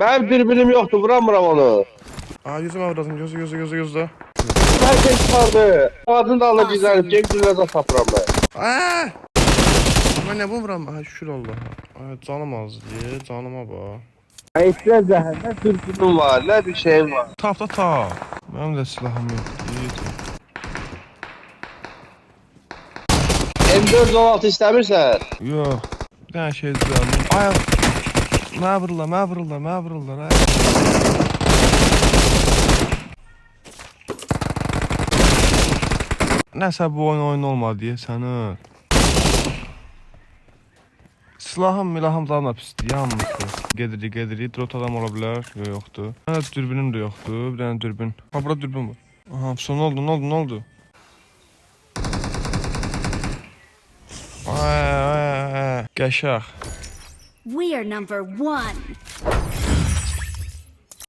Benim dürbünüm yoktu, vuramıram onu. Aa yüzüm avradım gözü. Herkes çıkardı. Adını da alıp izlerim. Cemcillerden sapıram ben. Aa! Ama ne vuram? Ha şükür Allah. Ay canım az diye canıma bak. Ayıplar zəhənnə dürbünüm var, ne bir şeyim var. Tap da tap. Benim de silahım yok. M416 istəmirsən? Yok. Bir tane şey düzeldim. Ay. Mə vururlar. Ay. Nəsə bu oyun olmadı diye səni. Silahım da pisdir, yanmışdı. Gedirik. Drot adam ola bilər. Yoxdur. Hələ dürbünüm də yoxdur. Bir dənə dürbün. Ha, burada dürbün var. Aha, ne oldu? Ay. Qəşəng. We are number one.